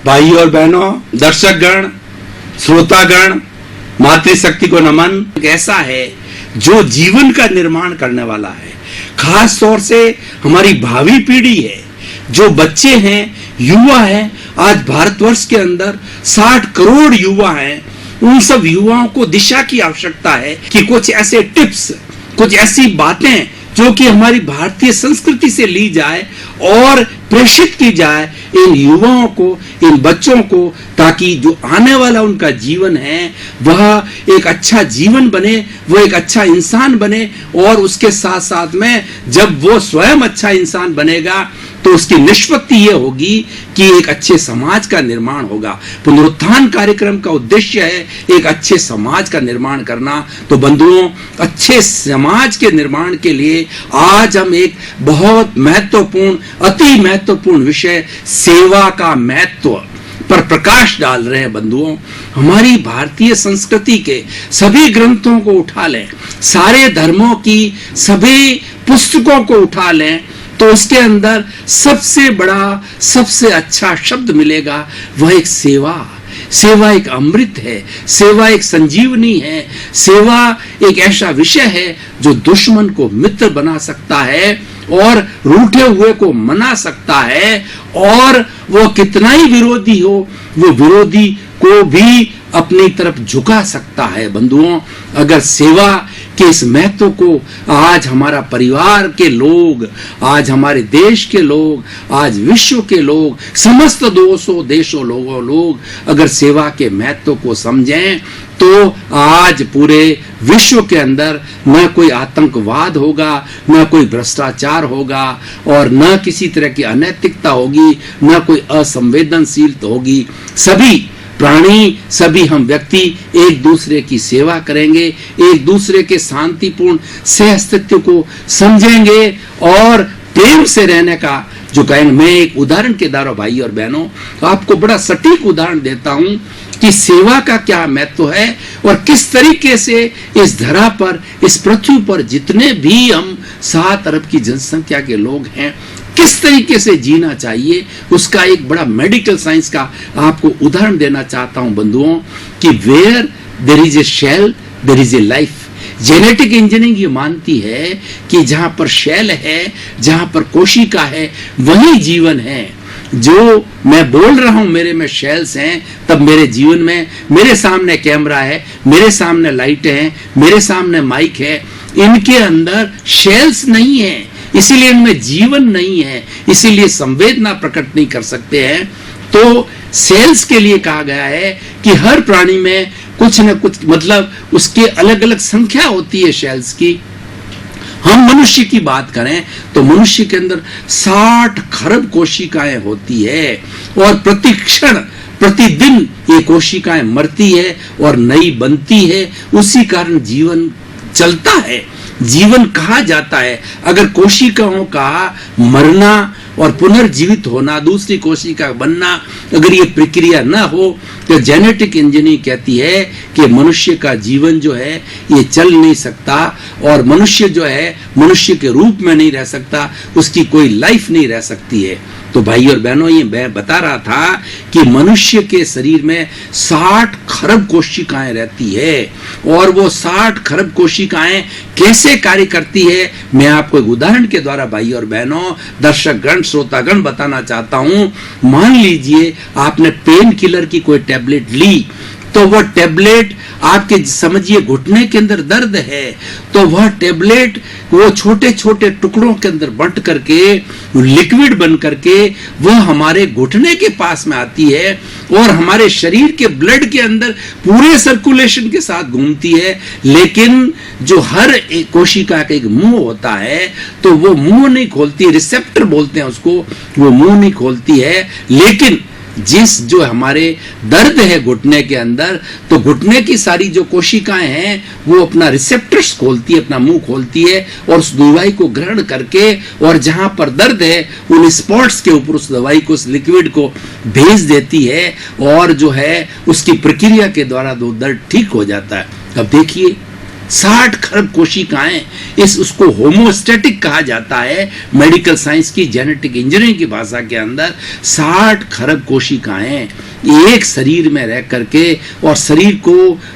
भाई और बहनों, दर्शकगण, श्रोतागण, मातृशक्ति को नमन। ऐसा है जो जीवन का निर्माण करने वाला है, खास तौर से हमारी भावी पीढ़ी है, जो बच्चे हैं, युवा हैं। आज भारतवर्ष के अंदर 60 करोड़ युवा हैं। उन सब युवाओं को दिशा की आवश्यकता है कि कुछ ऐसे टिप्स, कुछ ऐसी बातें जो कि हमारी भारतीय संस्कृति से ली जाए और प्रेषित की जाए इन युवाओं को, इन बच्चों को, ताकि जो आने वाला उनका जीवन है वह एक अच्छा जीवन बने, वो एक अच्छा इंसान बने। और उसके साथ साथ में जब वो स्वयं अच्छा इंसान बनेगा तो उसकी निष्पत्ति ये होगी कि एक अच्छे समाज का निर्माण होगा। पुनरुत्थान कार्यक्रम का उद्देश्य है एक अच्छे समाज का निर्माण करना। तो बंधुओं, अच्छे समाज के निर्माण के लिए आज हम एक बहुत महत्वपूर्ण, अति महत्वपूर्ण विषय सेवा का महत्व पर प्रकाश डाल रहे हैं। बंधुओं, हमारी भारतीय संस्कृति के सभी ग्रंथों को उठा लें, सारे धर्मों की सभी पुस्तकों को उठा लें, तो उसके अंदर सबसे बड़ा, सबसे अच्छा शब्द मिलेगा, वह एक सेवा। सेवा एक अमृत है, सेवा एक संजीवनी है, सेवा एक ऐसा विषय है जो दुश्मन को मित्र बना सकता है और रूठे हुए को मना सकता है। और वो कितना ही विरोधी हो, वो विरोधी को भी अपनी तरफ झुका सकता है। बंधुओं, अगर सेवा के इस महत्व को आज हमारा परिवार के लोग, आज हमारे देश के लोग, आज विश्व के लोग, समस्त 200 देशों लोग अगर सेवा के महत्व को समझें तो आज पूरे विश्व के अंदर न कोई आतंकवाद होगा, न कोई भ्रष्टाचार होगा, और न किसी तरह की अनैतिकता होगी, न कोई असंवेदनशीलता होगी। सभी प्राणी, सभी हम व्यक्ति एक दूसरे की सेवा करेंगे, एक दूसरे के शांतिपूर्ण सह अस्तित्व को समझेंगे और प्रेम से रहने का जो कहेंगे। मैं एक उदाहरण के द्वारा भाई और बहनों आपको बड़ा सटीक उदाहरण देता हूं कि सेवा का क्या महत्व है और किस तरीके से इस धरा पर, इस पृथ्वी पर जितने भी हम 7 अरब की जनसंख्या के लोग हैं, किस तरीके से जीना चाहिए, उसका एक बड़ा मेडिकल साइंस का आपको उदाहरण देना चाहता हूं बंधुओं कि where there is a cell there is a life. Genetic engineering ये मानती है कि जहां पर शेल है, जहां पर कोशिका है, वही जीवन है। जो मैं बोल रहा हूं मेरे में शेल्स हैं, तब मेरे जीवन में मेरे सामने कैमरा है, मेरे सामने लाइट है, मेरे सामने माइक है, इनके अंदर शेल्स नहीं है, इसीलिए इनमें जीवन नहीं है, इसीलिए संवेदना प्रकट नहीं कर सकते हैं। तो सेल्स के लिए कहा गया है कि हर प्राणी में कुछ न कुछ, मतलब उसके अलग अलग संख्या होती है शेल्स की। हम मनुष्य की बात करें तो मनुष्य के अंदर 60 खरब कोशिकाएं होती है और प्रति क्षण, प्रतिदिन ये कोशिकाएं मरती है और नई बनती है। उसी कारण जीवन चलता है, जीवन कहा जाता है। अगर कोशिकाओं का मरना और पुनर्जीवित होना, दूसरी कोशिका बनना, अगर ये प्रक्रिया न हो तो जेनेटिक इंजीनियरिंग कहती है कि मनुष्य का जीवन जो है ये चल नहीं सकता और मनुष्य जो है मनुष्य के रूप में नहीं रह सकता, उसकी कोई लाइफ नहीं रह सकती है। तो भाई और बहनों, ये मैं बता रहा था कि मनुष्य के शरीर में 60 खरब कोशिकाएं रहती है और वो 60 खरब कोशिकाएं कैसे कार्य करती है, मैं आपको एक उदाहरण के द्वारा भाई और बहनों, दर्शकगण, श्रोतागण बताना चाहता हूं। मान लीजिए आपने पेन किलर की कोई टैबलेट ली, तो वह टैबलेट आपके, समझिए घुटने के अंदर दर्द है, तो वह टैबलेट वो छोटे छोटे टुकड़ों के अंदर बंट करके, लिक्विड बन करके वह हमारे घुटने के पास में आती है और हमारे शरीर के ब्लड के अंदर पूरे सर्कुलेशन के साथ घूमती है। लेकिन जो हर एक कोशिका का एक मुंह होता है, तो वो मुंह नहीं खोलती, रिसेप्टर बोलते हैं उसको, वो मुंह नहीं खोलती है। लेकिन जिस जो हमारे दर्द है घुटने के अंदर, तो घुटने की सारी जो कोशिकाएं हैं वो अपना रिसेप्टर्स खोलती है, अपना मुंह खोलती है और उस दवाई को ग्रहण करके, और जहां पर दर्द है उन स्पॉट्स के ऊपर उस दवाई को, उस लिक्विड को भेज देती है और जो है उसकी प्रक्रिया के द्वारा दर्द ठीक हो जाता है। अब देखिए 60 खरब कोशिकाएं, उसको होमोस्टैटिक कहा जाता है मेडिकल साइंस की, जेनेटिक इंजीनियरिंग की भाषा के अंदर। 60 खरब कोशिकाएं एक शरीर में रह करके और शरीर को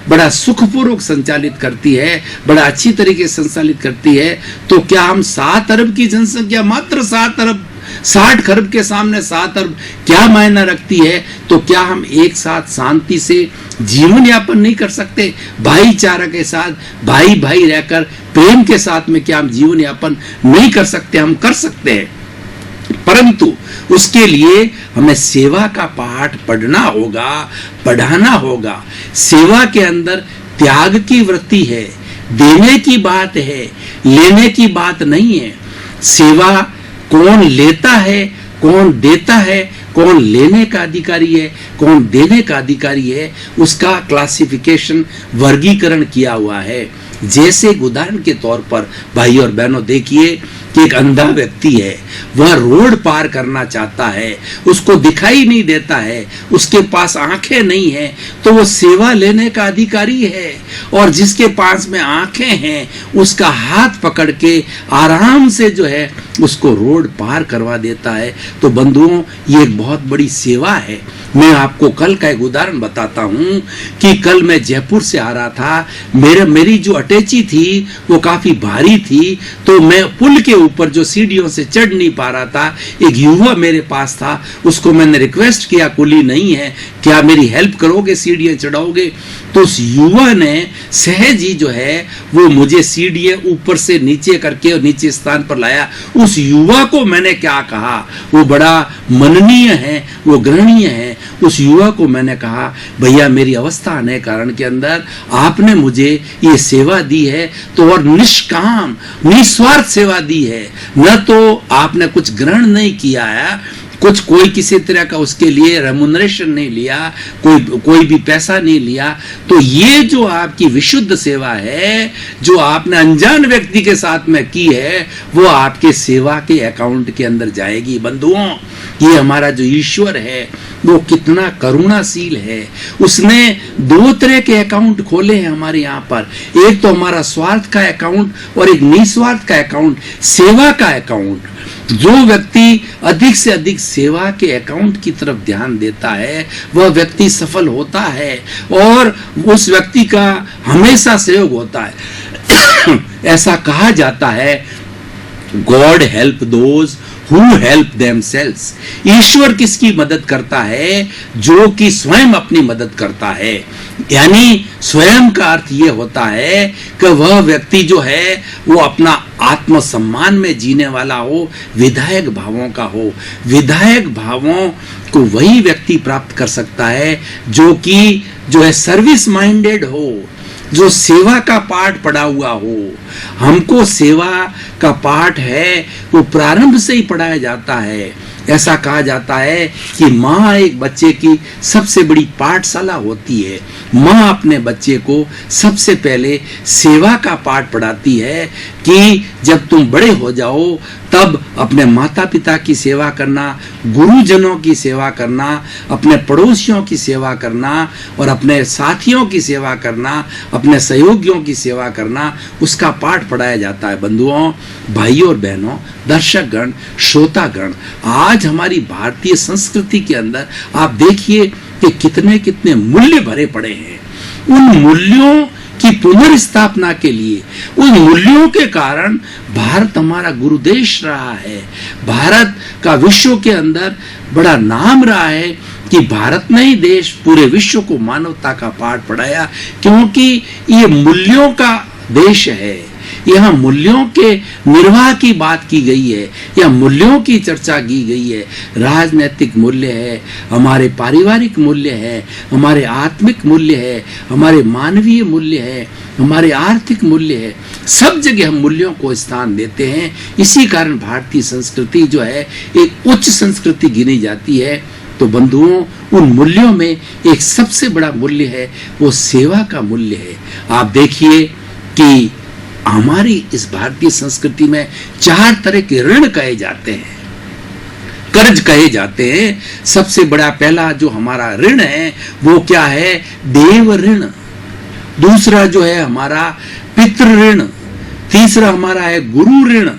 बड़ा सुखपूर्वक संचालित करती है, बड़ा अच्छी तरीके से संचालित करती है। तो क्या हम 7 अरब की जनसंख्या, मात्र 7 अरब, 60 खरब के सामने 7 अरब क्या मायना रखती है? तो क्या हम एक साथ शांति से जीवन यापन नहीं कर सकते? भाईचारा के साथ, भाई भाई रहकर प्रेम के साथ में क्या हम जीवन यापन नहीं कर सकते? हम कर सकते हैं, परंतु उसके लिए हमें सेवा का पाठ पढ़ना होगा, पढ़ाना होगा। सेवा के अंदर त्याग की वृत्ति है, देने की बात है, लेने की बात नहीं है। सेवा कौन लेता है, कौन देता है, कौन लेने का अधिकारी है, कौन देने का अधिकारी है, उसका क्लासिफिकेशन, वर्गीकरण किया हुआ है। जैसे उदाहरण के तौर पर भाई और बहनों देखिए कि एक अंधा व्यक्ति है, वह रोड पार करना चाहता है, उसको दिखाई नहीं देता है, उसके पास आंखें नहीं है, तो वो सेवा लेने का अधिकारी है। और जिसके पास में आंखें हैं उसका हाथ पकड़ के आराम से जो है उसको रोड पार करवा देता है। तो बंधुओं, ये एक बहुत बड़ी सेवा है। मैं आपको कल का एक उदाहरण बताता हूं कि कल मैं जयपुर से आ रहा था, मेरी जो अटैची थी वो काफी भारी थी, तो मैं पुल के ऊपर जो सीढ़ियों से चढ़ नहीं पा रहा था। एक युवा मेरे पास था, उसको मैंने रिक्वेस्ट किया, कुली नहीं है, क्या मेरी हेल्प करोगे, सीढ़ियां चढ़ाओगे? तो उस युवा ने सहज ही जो है वो मुझे सीढ़ियां ऊपर से नीचे करके और नीचे स्थान पर लाया। उस युवा को मैंने क्या कहा, वो बड़ा मननीय है, वो ग्रहणीय है। उस युवा को मैंने कहा, भैया मेरी अवस्था आने कारण के अंदर आपने मुझे ये सेवा दी है, तो और निष्काम निस्वार्थ सेवा दी है, न तो आपने कुछ ग्रहण नहीं किया है, कुछ कोई किसी तरह का उसके लिए रेमुनरेशन नहीं लिया, कोई भी पैसा नहीं लिया। तो ये जो आपकी विशुद्ध सेवा है, जो आपने अनजान व्यक्ति के साथ में की है, वो आपके सेवा के अकाउंट के अंदर जाएगी। बंधुओं, ये हमारा जो ईश्वर है वो कितना करुणाशील है। उसने 2 तरह के अकाउंट खोले हैं हमारे यहाँ पर। एक तो हमारा स्वार्थ का अकाउंट और एक निस्वार्थ का अकाउंट, सेवा का अकाउंट। जो व्यक्ति अधिक से अधिक सेवा के अकाउंट की तरफ ध्यान देता है, वह व्यक्ति सफल होता है और उस व्यक्ति का हमेशा सहयोग होता है। ऐसा कहा जाता है, God help those who help themselves. ईश्वर किसकी मदद करता है? जो कि स्वयं अपनी मदद करता है। यानी स्वयं का अर्थ ये होता है कि वह व्यक्ति जो है वो अपना आत्मसम्मान में जीने वाला हो, विधायक भावों का हो। विधायक भावों को वही व्यक्ति प्राप्त कर सकता है जो है सर्विस माइंडेड हो, जो सेवा का पाठ पढ़ा हुआ हो। हमको सेवा का पाठ है वो प्रारंभ से ही पढ़ाया जाता है। ऐसा कहा जाता है कि माँ एक बच्चे की सबसे बड़ी पाठशाला होती है। माँ अपने बच्चे को सबसे पहले सेवा का पाठ पढ़ाती है कि जब तुम बड़े हो जाओ तब अपने माता पिता की सेवा करना, गुरुजनों की सेवा करना, अपने पड़ोसियों की सेवा करना और अपने साथियों की सेवा करना, अपने सहयोगियों की सेवा करना, उसका पाठ पढ़ाया जाता है। बंधुओं, भाइयों और बहनों, दर्शकगण, श्रोतागण, आज हमारी भारतीय संस्कृति के अंदर आप देखिए कि कितने कितने मूल्य भरे पड़े हैं। उन मूल्यों की पुनर्स्थापना के लिए, उन मूल्यों के कारण भारत हमारा गुरु देश रहा है। भारत का विश्व के अंदर बड़ा नाम रहा है कि भारत ने ही देश पूरे विश्व को मानवता का पाठ पढ़ाया, क्योंकि ये मूल्यों का देश है। यहाँ मूल्यों के निर्वाह की बात की गई है, या मूल्यों की चर्चा की गई है। राजनैतिक मूल्य है, हमारे पारिवारिक मूल्य है, हमारे आत्मिक मूल्य है, हमारे मानवीय मूल्य है, हमारे आर्थिक मूल्य है। सब जगह हम मूल्यों को स्थान देते हैं। इसी कारण भारतीय संस्कृति जो है एक उच्च संस्कृति गिनी जाती है। तो बंधुओं, उन मूल्यों में एक सबसे बड़ा मूल्य है वो सेवा का मूल्य है। आप देखिए कि हमारी इस भारतीय संस्कृति में 4 तरह के ऋण कहे जाते हैं, कर्ज कहे जाते हैं। सबसे बड़ा पहला जो हमारा ऋण है वो क्या है? देव ऋण। दूसरा जो है हमारा पितृ ऋण, तीसरा हमारा है गुरु ऋण,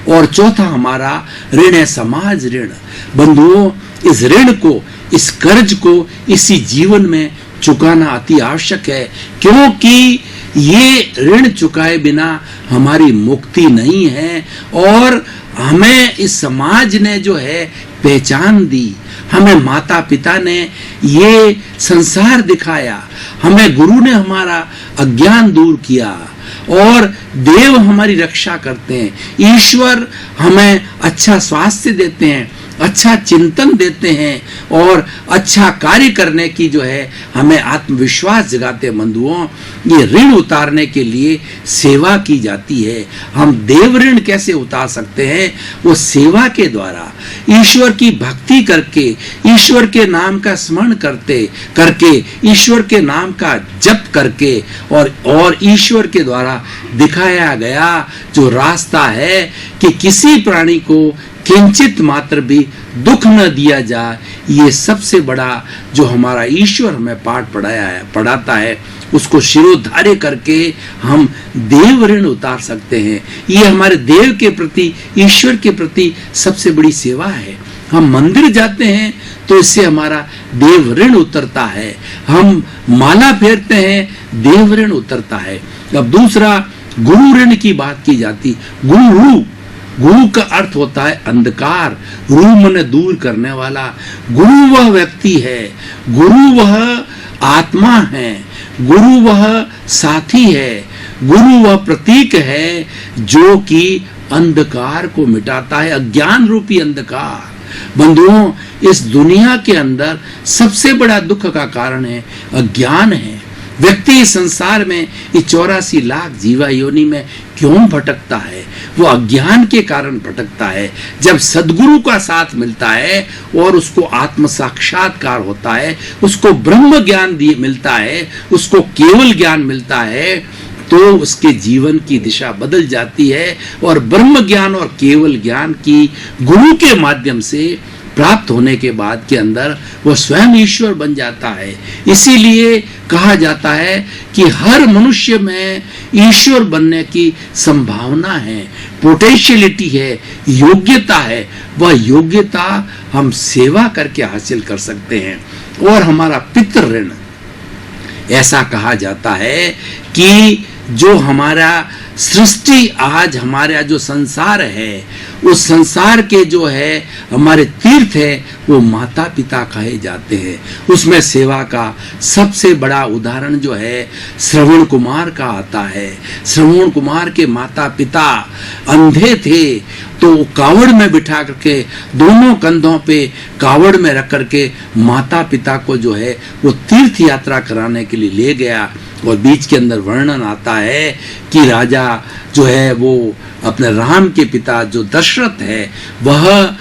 और चौथा हमारा ऋण है समाज ऋण। बंधुओं, इस ऋण को, इस कर्ज को इसी जीवन में चुकाना अति आवश्यक है, क्योंकि ये ऋण चुकाए बिना हमारी मुक्ति नहीं है। और हमें इस समाज ने जो है पहचान दी, हमें माता पिता ने ये संसार दिखाया, हमें गुरु ने हमारा अज्ञान दूर किया, और देव हमारी रक्षा करते हैं, ईश्वर हमें अच्छा स्वास्थ्य देते हैं, अच्छा चिंतन देते हैं, और अच्छा कार्य करने की जो है हमें आत्मविश्वास जगाते हैं। बंधुओं, ये ऋण उतारने के लिए सेवा की जाती है। हम देव ऋण कैसे उतार सकते हैं? वो सेवा के द्वारा, ईश्वर की भक्ति करके, ईश्वर के नाम का स्मरण करके, ईश्वर के नाम का जप करके, और ईश्वर के द्वारा दिखाया गया जो रास्ता है कि किसी प्राणी को किंचित मात्र भी दुख न दिया जाए, ये सबसे बड़ा जो हमारा ईश्वर हमें पाठ पढ़ाता है, उसको शिरोधार्य करके हम देव ऋण उतार सकते हैं। ये हमारे देव के प्रति, ईश्वर के प्रति सबसे बड़ी सेवा है। हम मंदिर जाते हैं तो इससे हमारा देव ऋण उतरता है, हम माला फेरते हैं, देव ऋण उतरता है। अब दूसरा गुरु ऋण की बात की जाती। गुरु का अर्थ होता है अंधकार, रू मन दूर करने वाला। गुरु वह व्यक्ति है, गुरु वह आत्मा है, गुरु वह साथी है, गुरु वह प्रतीक है जो कि अंधकार को मिटाता है, अज्ञान रूपी अंधकार। बंधुओं, इस दुनिया के अंदर सबसे बड़ा दुख का कारण है अज्ञान है। व्यक्ति इस संसार में इस 84 लाख जीवा योनि में क्यों भटकता है? वो अज्ञान के कारण भटकता है। जब सद्गुरु का साथ मिलता है और उसको आत्म साक्षात्कार होता है, उसको ब्रह्म ज्ञान मिलता है, उसको केवल ज्ञान मिलता है, तो उसके जीवन की दिशा बदल जाती है, और ब्रह्म ज्ञान और केवल ज्ञान की गुरु के माध्यम से प्राप्त होने के बाद के अंदर वो स्वयं ईश्वर बन जाता है। इसीलिए कहा जाता है कि हर मनुष्य में ईश्वर बनने की संभावना है, पोटेंशियलिटी है, योग्यता है। वह योग्यता हम सेवा करके हासिल कर सकते हैं। और हमारा पितृ ऋण, ऐसा कहा जाता है कि जो हमारा सृष्टि, आज हमारा जो संसार है, उस संसार के जो है हमारे तीर्थ है, वो माता पिता कहे जाते हैं। उसमें सेवा का सबसे बड़ा उदाहरण जो है श्रवण कुमार का आता है। श्रवण कुमार के माता पिता अंधे थे, तो कावड़ में बिठा करके, दोनों कंधों पे कावड़ में रख करके माता पिता को जो है वो तीर्थ यात्रा कराने के लिए ले गया। और बीच के अंदर वर्णन आता है कि राजा जो है वो अपने राम के पिता जो दशरथ है, वह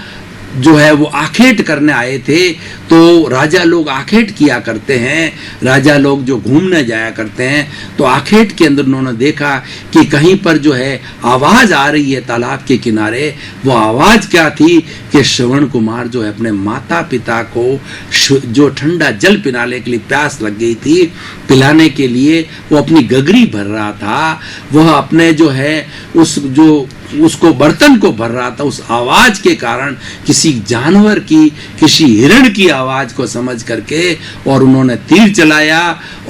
जो है वो आखेट करने आए थे। तो राजा लोग आखेट किया करते हैं, राजा लोग जो घूमने जाया करते हैं, तो आखेट के अंदर उन्होंने देखा कि कहीं पर जो है आवाज आ रही है तालाब के किनारे। वो आवाज क्या थी कि श्रवण कुमार जो है अपने माता पिता को जो ठंडा जल पिलाने के लिए प्यास लग गई थी, पिलाने के लिए वो अपनी गगरी भर रहा था। वह अपने जो है उसको बर्तन को भर रहा था। उस आवाज के कारण किसी जानवर की, किसी हिरण की आवाज को समझ करके और उन्होंने तीर चलाया,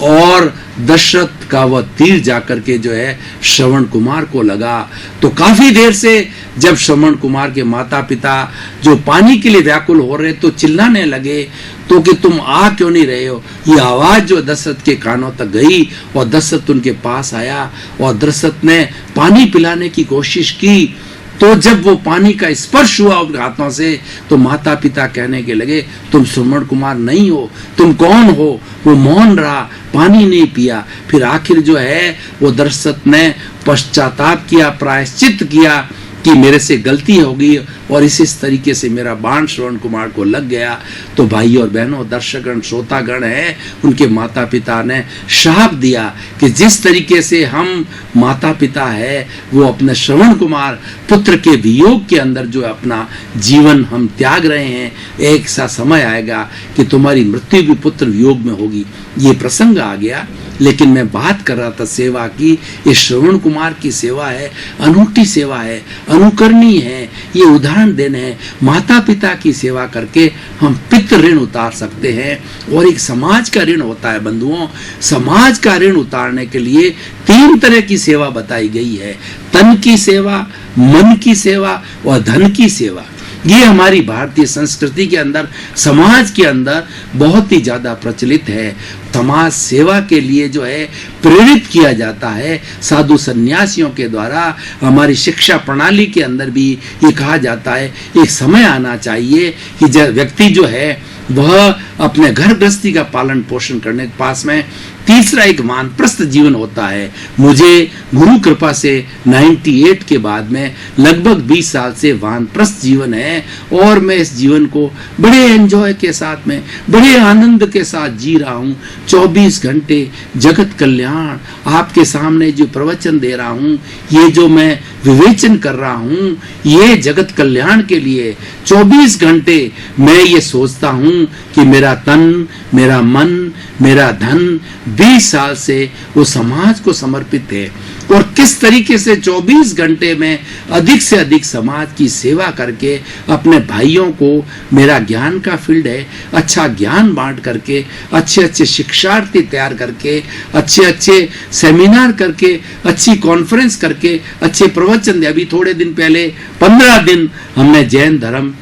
और दशरथ का वह तीर जाकर के जो है श्रवण कुमार को लगा। तो काफी देर से जब श्रवण कुमार के माता पिता जो पानी के लिए व्याकुल हो रहे, तो चिल्लाने लगे तो कि तुम आ क्यों नहीं रहे हो। ये आवाज जो दशरथ के कानों तक गई, और दशरथ उनके पास आया और दशरथ ने पानी पिलाने की कोशिश की। तो जब वो पानी का स्पर्श हुआ उनके हाथों से, तो माता पिता कहने के लगे तुम श्रवण कुमार नहीं हो, तुम कौन हो। वो मौन रहा, पानी नहीं पिया। फिर आखिर जो है वो दशरथ ने पश्चाताप किया, प्रायश्चित किया कि मेरे से गलती हो गई, और इस तरीके से मेरा बाण श्रवण कुमार को लग गया। तो भाई और बहनों, दर्शकगण, श्रोतागण है, उनके माता पिता ने श्राप दिया कि जिस तरीके से हम माता पिता है वो अपने श्रवण कुमार पुत्र के वियोग के अंदर जो अपना जीवन हम त्याग रहे हैं, एक सा समय आएगा कि तुम्हारी मृत्यु भी पुत्र वियोग में होगी। ये प्रसंग आ गया। लेकिन मैं बात कर रहा था सेवा की। ये श्रवण कुमार की सेवा है, अनूठी सेवा है, अनुकरणीय है। ये उदाहरण देने हैं, माता पिता की सेवा करके हम पितृ ऋण उतार सकते हैं। और एक समाज का ऋण होता है बंधुओं। समाज का ऋण उतारने के लिए 3 तरह की सेवा बताई गई है: तन की सेवा, मन की सेवा और धन की सेवा। ये हमारी भारतीय संस्कृति के अंदर, समाज के अंदर बहुत ही ज्यादा प्रचलित है। समाज सेवा के लिए जो है प्रेरित किया जाता है साधु सन्यासियों के द्वारा। हमारी शिक्षा प्रणाली के अंदर भी ये कहा जाता है, एक समय आना चाहिए कि व्यक्ति जो है वह अपने घर गृहस्थी का पालन पोषण करने के पास में तीसरा एक वानप्रस्थ जीवन होता है। मुझे गुरु कृपा से 98 के बाद में लगभग 20 साल से वानप्रस्थ जीवन है और मैं इस जीवन को बड़े एंजॉय के साथ में, बड़े आनंद के साथ जी रहा हूँ। 24 घंटे जगत कल्याण आपके सामने जो प्रवचन दे रहा हूँ, ये जो मैं विवेचन कर रहा हूँ, ये जगत कल्याण के लिए 24 घंटे मैं ये सोचता हूँ कि मेरा तन, मेरा मन, मेरा धन 20 साल से वो समाज को समर्पित है। और किस तरीके से 24 घंटे में अधिक से अधिक समाज की सेवा करके अपने भाइयों को, मेरा ज्ञान का फील्ड है, अच्छा ज्ञान बांट करके, अच्छे अच्छे शिक्षार्थी तैयार करके, अच्छे अच्छे सेमिनार करके, अच्छी कॉन्फ्रेंस करके, अच्छे प्रवचन दे। अभी थोड़े दिन पहले 15 दिन हमने जैन धर्म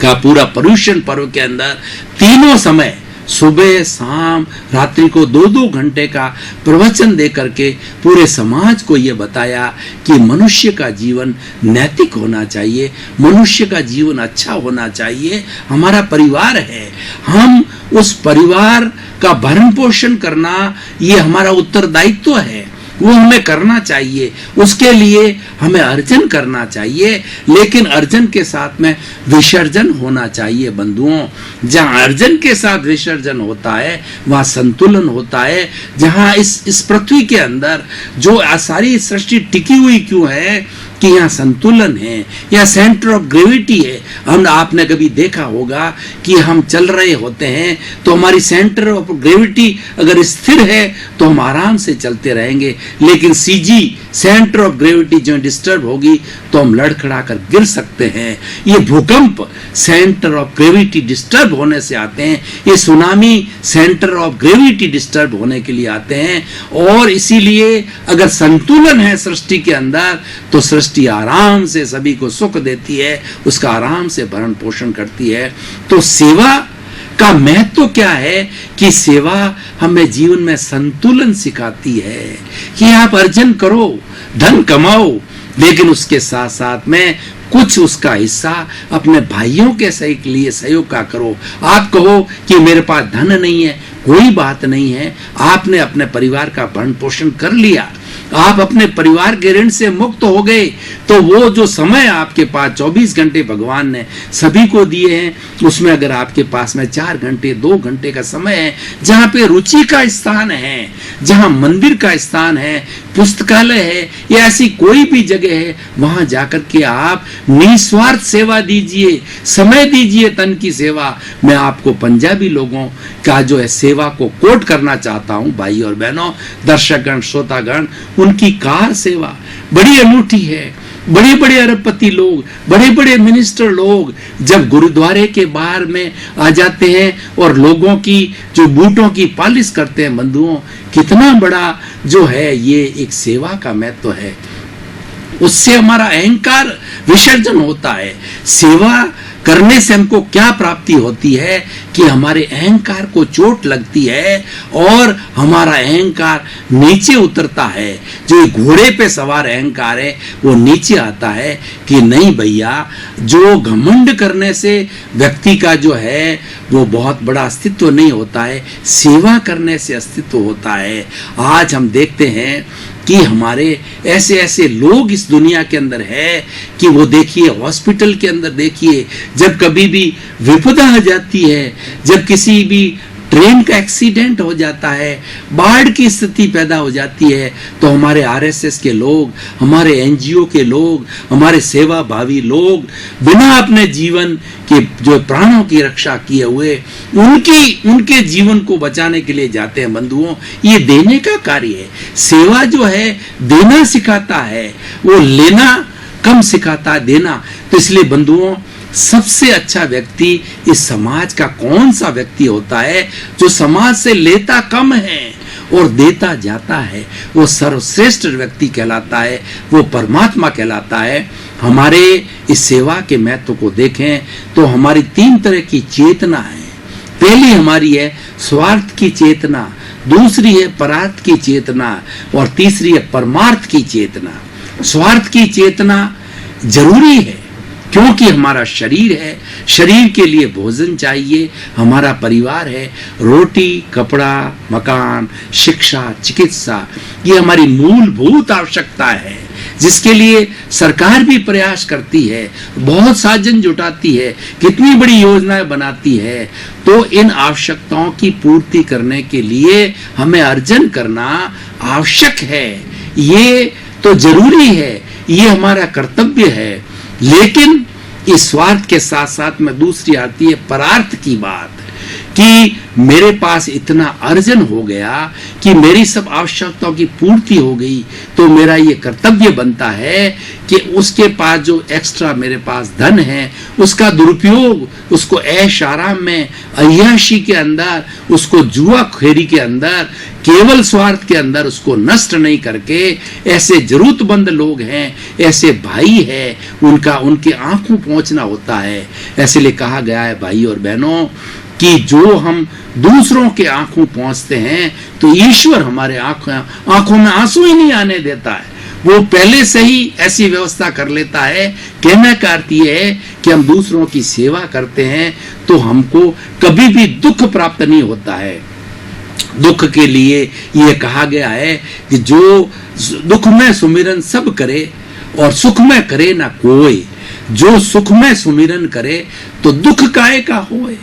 का पूरा पर्युषण पर्व के अंदर तीनों समय, सुबह शाम रात्रि को 2-2 घंटे का प्रवचन दे करके पूरे समाज को ये बताया कि मनुष्य का जीवन नैतिक होना चाहिए, मनुष्य का जीवन अच्छा होना चाहिए। हमारा परिवार है, हम उस परिवार का भरण पोषण करना ये हमारा उत्तरदायित्व है, वो हमें करना चाहिए। उसके लिए हमें अर्जन करना चाहिए, लेकिन अर्जन के साथ में विसर्जन होना चाहिए बंधुओं। जहाँ अर्जन के साथ विसर्जन होता है वहाँ संतुलन होता है। जहाँ इस पृथ्वी के अंदर जो सारी सृष्टि टिकी हुई क्यों है कि यहाँ संतुलन है, यहाँ सेंटर ऑफ ग्रेविटी है। हम आपने कभी देखा होगा कि हम चल रहे होते हैं तो हमारी सेंटर ऑफ ग्रेविटी अगर स्थिर है तो हम आराम से चलते रहेंगे, लेकिन सीजी सेंटर ऑफ ग्रेविटी जो डिस्टर्ब होगी तो हम लड़खड़ा कर गिर सकते हैं। ये भूकंप सेंटर ऑफ ग्रेविटी डिस्टर्ब होने से आते हैं, ये tsunami centre of gravity disturb होने के लिए आते हैं। और इसीलिए अगर संतुलन है सृष्टि के अंदर तो सृष्टि आराम से सभी को सुख देती है, उसका आराम से भरण पोषण करती है। तो सेवा का महत्व क्या है कि सेवा हमें जीवन में संतुलन सिखाती है कि आप अर्जन करो, धन कमाओ, लेकिन उसके साथ साथ में कुछ उसका हिस्सा अपने भाइयों के लिए सहयोग का करो। आप कहो कि मेरे पास धन नहीं है, कोई बात नहीं है, आपने अपने परिवार का भरण पोषण कर लिया, आप अपने परिवार के ऋण से मुक्त हो गए, तो वो जो समय आपके पास 24 घंटे भगवान ने सभी को दिए हैं, उसमें अगर आपके पास में 4 घंटे 2 घंटे का समय है, जहाँ पे रुचि का स्थान है, जहाँ मंदिर का स्थान है, पुस्तकालय है या ऐसी कोई भी जगह है, वहां जाकर के आप निस्वार्थ सेवा दीजिए, समय दीजिए तन की सेवा। मैं आपको पंजाबी लोगों का जो है सेवा को कोट करना चाहता हूं, भाई और बहनों, दर्शकगण, श्रोतागण, उनकी कार सेवा बड़ी अनूठी है। बड़े बड़े अरबपति लोग, बड़े बड़े मिनिस्टर लोग जब गुरुद्वारे के बाहर में आ जाते हैं और लोगों की जो बूटों की पालिश करते हैं बंधुओं, कितना बड़ा जो है ये एक सेवा का महत्व है। उससे हमारा अहंकार विसर्जन होता है। सेवा करने से हमको क्या प्राप्ति होती है कि हमारे अहंकार को चोट लगती है और हमारा अहंकार नीचे उतरता है। जो घोड़े पे सवार अहंकार है वो नीचे आता है कि नहीं भैया, जो घमंड करने से व्यक्ति का जो है वो बहुत बड़ा अस्तित्व नहीं होता है, सेवा करने से अस्तित्व होता है। आज हम देखते हैं कि हमारे ऐसे ऐसे लोग इस दुनिया के अंदर है कि वो देखिए हॉस्पिटल के अंदर देखिए, जब कभी भी विपदा आ जाती है, जब किसी भी ट्रेन का एक्सीडेंट हो जाता है, बाढ़ की स्थिति पैदा हो जाती है, तो हमारे आरएसएस के लोग, हमारे एनजीओ के लोग, हमारे सेवा भावी लोग बिना अपने जीवन के जो प्राणों की रक्षा किए हुए उनके जीवन को बचाने के लिए जाते हैं। बंधुओं, ये देने का कार्य है। सेवा जो है देना सिखाता है, वो लेना कम सिखाता है, देना। तो इसलिए बंधुओं, सबसे अच्छा व्यक्ति इस समाज का कौन सा व्यक्ति होता है जो समाज से लेता कम है और देता जाता है? वो सर्वश्रेष्ठ व्यक्ति कहलाता है, वो परमात्मा कहलाता है। हमारे इस सेवा के महत्व को देखें तो हमारी 3 तरह की चेतना है। पहली हमारी है स्वार्थ की चेतना, दूसरी है परार्थ की चेतना और तीसरी है परमार्थ की चेतना। स्वार्थ की चेतना जरूरी है क्योंकि हमारा शरीर है, शरीर के लिए भोजन चाहिए, हमारा परिवार है, रोटी, कपड़ा, मकान, शिक्षा, चिकित्सा, ये हमारी मूलभूत आवश्यकता है, जिसके लिए सरकार भी प्रयास करती है, बहुत साधन जुटाती है, कितनी बड़ी योजनाएं बनाती है। तो इन आवश्यकताओं की पूर्ति करने के लिए हमें अर्जन करना आवश्यक है, ये तो जरूरी है, ये हमारा कर्तव्य है। लेकिन इस स्वार्थ के साथ साथ में दूसरी आती है परार्थ की बात, कि मेरे पास इतना अर्जन हो गया कि मेरी सब आवश्यकताओं की पूर्ति हो गई, तो मेरा ये कर्तव्य बनता है कि उसके पास जो एक्स्ट्रा मेरे पास धन है उसका दुरुपयोग, उसको ऐश आराम में, अय्याशी के अंदर, उसको जुआ खेरी के अंदर, केवल स्वार्थ के अंदर उसको नष्ट नहीं करके, ऐसे जरूरतमंद लोग हैं, ऐसे भाई है, उनके आंखों पहुंचना होता है। ऐसे लिए कहा गया है भाई और बहनों कि जो हम दूसरों के आंखों पहुंचते हैं तो ईश्वर हमारे आंखों में आंसू ही नहीं आने देता है, वो पहले से ही ऐसी व्यवस्था कर लेता है। कहने का अर्थ ये है कि हम दूसरों की सेवा करते हैं तो हमको कभी भी दुख प्राप्त नहीं होता है। दुख के लिए ये कहा गया है कि जो दुख में सुमिरन सब करे और सुख में करे ना कोई, जो सुख में सुमिरन करे तो दुख काहे का होए।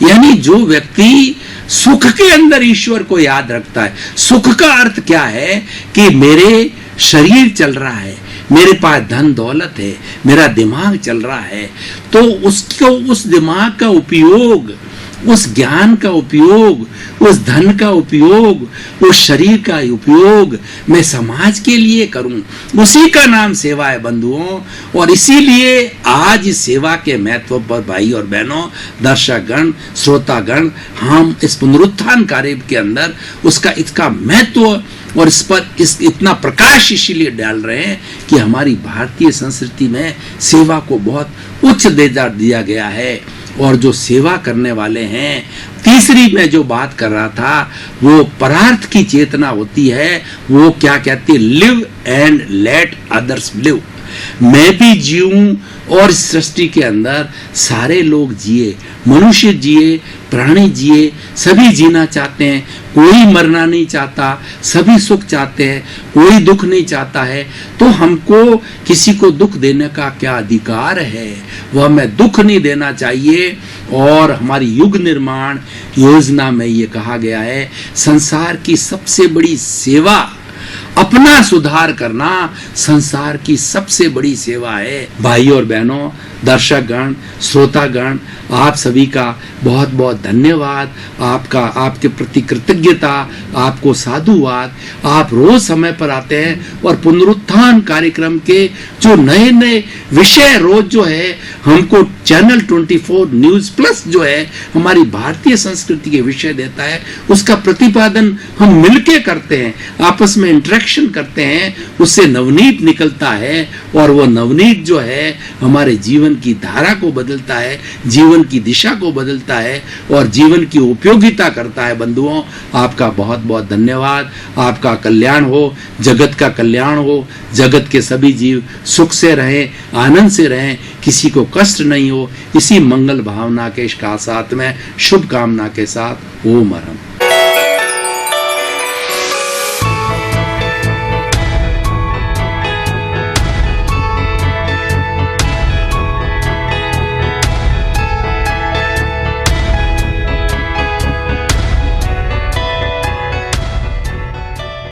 यानी जो व्यक्ति सुख के अंदर ईश्वर को याद रखता है, सुख का अर्थ क्या है कि मेरे शरीर चल रहा है, मेरे पास धन दौलत है, मेरा दिमाग चल रहा है, तो उसको, उस दिमाग का उपयोग, उस ज्ञान का उपयोग, उस धन का उपयोग, उस शरीर का उपयोग मैं समाज के लिए करूं, उसी का नाम सेवा है बंधुओं। और इसीलिए आज इस सेवा के महत्व पर भाई और बहनों, दर्शकगण, श्रोतागण, हम इस पुनरुत्थान कार्य के अंदर इसका महत्व और इस पर इतना प्रकाश इसीलिए डाल रहे हैं कि हमारी भारतीय संस्कृति में सेवा को बहुत उच्च दर्जा दिया गया है। और जो सेवा करने वाले हैं, तीसरी मैं जो बात कर रहा था वो परार्थ की चेतना होती है। वो क्या कहती है? Live and let others live. मैं भी जीऊं और इस सृष्टि के अंदर सारे लोग जिए, मनुष्य जिए, प्राणी जिए, सभी जीना चाहते हैं, कोई मरना नहीं चाहता, सभी सुख चाहते हैं, कोई दुख नहीं चाहता है। तो हमको किसी को दुख देने का क्या अधिकार है? वह हमें दुख नहीं देना चाहिए। और हमारी युग निर्माण योजना में ये कहा गया है, संसार की सबसे बड़ी सेवा अपना सुधार करना संसार की सबसे बड़ी सेवा है। भाई और बहनों, दर्शकगण, श्रोतागण, आप सभी का बहुत बहुत धन्यवाद, आपके प्रति कृतज्ञता, आपको साधुवाद। आप रोज समय पर आते हैं और पुनरुत्थान कार्यक्रम के जो नए नए विषय रोज जो है हमको चैनल 24 न्यूज प्लस जो है हमारी भारतीय संस्कृति के विषय देता है, उसका प्रतिपादन हम मिलके करते हैं, आपस में इंटरेक्शन करते हैं, उससे नवनीत निकलता है और वो नवनीत जो है हमारे जीवन की धारा को बदलता है, जीवन की दिशा को बदलता है और जीवन की उपयोगिता करता है। बंधुओं, आपका बहुत बहुत धन्यवाद। आपका कल्याण हो, जगत का कल्याण हो, जगत के सभी जीव सुख से रहें, आनंद से रहें, किसी को कष्ट नहीं हो। इसी मंगल भावना के साथ में शुभकामना के साथ ओम हरम।